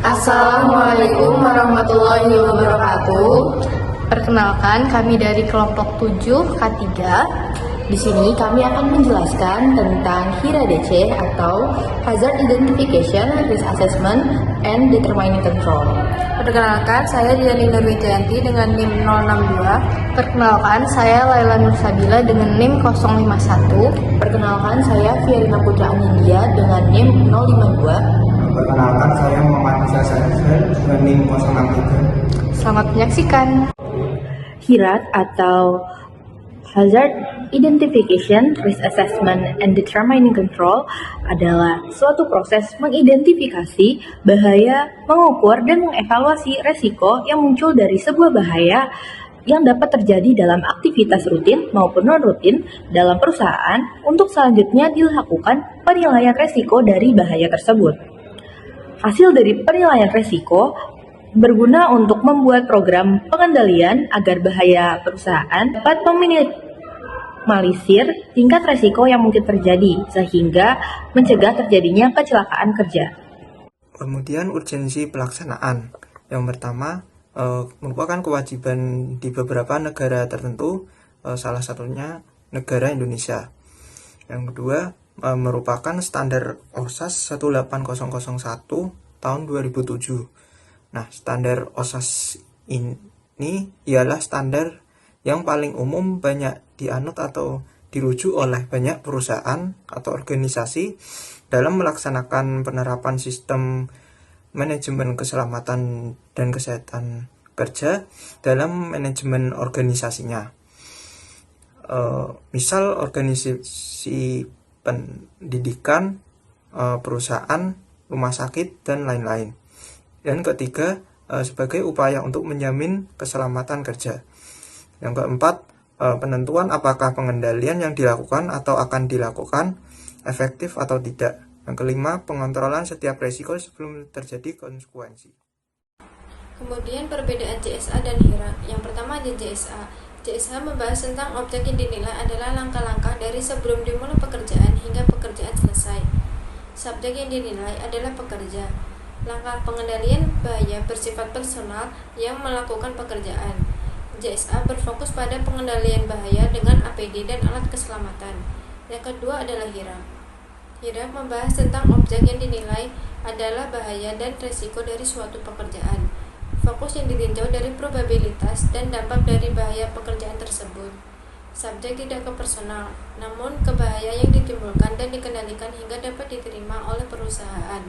Assalamualaikum warahmatullahi wabarakatuh. Perkenalkan, kami dari kelompok 7 K3. Di sini kami akan menjelaskan tentang HIRA-DC atau Hazard Identification, Risk Assessment, and Determining Control. Perkenalkan, saya Diani Nurwijayanti dengan NIM 062. Perkenalkan, saya Laila Nursabila dengan NIM 051. Perkenalkan, saya Fiarina Putra Anindya dengan NIM 052. Perkenalkan, saya Muhammad Isa Sadisel dengan NIM 063. Selamat menyaksikan. HIRAT atau Hazard Identification, Risk Assessment, and Determining Control adalah suatu proses mengidentifikasi bahaya, mengukur, dan mengevaluasi resiko yang muncul dari sebuah bahaya yang dapat terjadi dalam aktivitas rutin maupun non-rutin dalam perusahaan untuk selanjutnya dilakukan penilaian resiko dari bahaya tersebut. Hasil dari penilaian resiko berguna untuk membuat program pengendalian agar bahaya perusahaan dapat meminimalisir tingkat resiko yang mungkin terjadi, sehingga mencegah terjadinya kecelakaan kerja. Kemudian urgensi pelaksanaan. Yang pertama, merupakan kewajiban di beberapa negara tertentu, salah satunya negara Indonesia. Yang kedua, merupakan standar OSAS 18001 tahun 2007. Nah, standar OSAS ini ialah standar yang paling umum banyak dianut atau dirujuk oleh banyak perusahaan atau organisasi dalam melaksanakan penerapan sistem manajemen keselamatan dan kesehatan kerja dalam manajemen organisasinya. Misal organisasi pendidikan, perusahaan, rumah sakit, dan lain-lain. Dan ketiga, sebagai upaya untuk menjamin keselamatan kerja. Yang keempat, penentuan apakah pengendalian yang dilakukan atau akan dilakukan efektif atau tidak. Yang kelima, pengontrolan setiap risiko sebelum terjadi konsekuensi. Kemudian perbedaan JSA dan HIRA. Yang pertama ada JSA. JSA membahas tentang objek yang dinilai adalah langkah-langkah dari sebelum dimulai pekerjaan hingga pekerjaan selesai. Subjek yang dinilai adalah pekerja. Langkah pengendalian bahaya bersifat personal yang melakukan pekerjaan. JSA berfokus pada pengendalian bahaya dengan APD dan alat keselamatan. Yang kedua adalah HIRA. HIRA membahas tentang objek yang dinilai adalah bahaya dan risiko dari suatu pekerjaan. Fokus yang ditinjau dari probabilitas dan dampak dari bahaya pekerjaan tersebut. Subjek tidak ke personal, namun ke bahaya yang ditimbulkan dan dikendalikan hingga dapat diterima oleh perusahaan.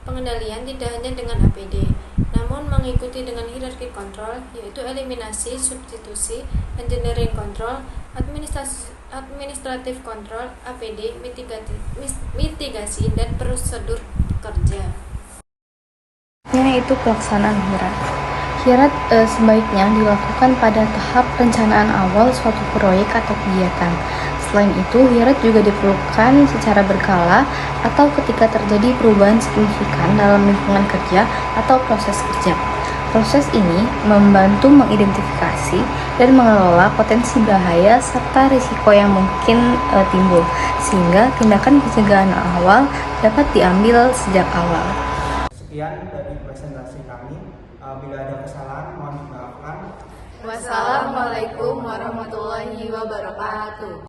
Pengendalian tidak hanya dengan APD, namun mengikuti dengan hierarki kontrol, yaitu eliminasi, substitusi, engineering control, administratif kontrol, APD, mitigasi, dan prosedur kerja. Itu pelaksanaan HIRA. HIRA sebaiknya dilakukan pada tahap perencanaan awal suatu proyek atau kegiatan. Selain itu, HIRA juga diperlukan secara berkala atau ketika terjadi perubahan signifikan dalam lingkungan kerja atau proses kerja. Proses ini membantu mengidentifikasi dan mengelola potensi bahaya serta risiko yang mungkin timbul, sehingga tindakan pencegahan awal dapat diambil sejak awal. Sekian dari presentasi kami. Bila ada kesalahan, mohon dimaafkan. Wassalamualaikum warahmatullahi wabarakatuh.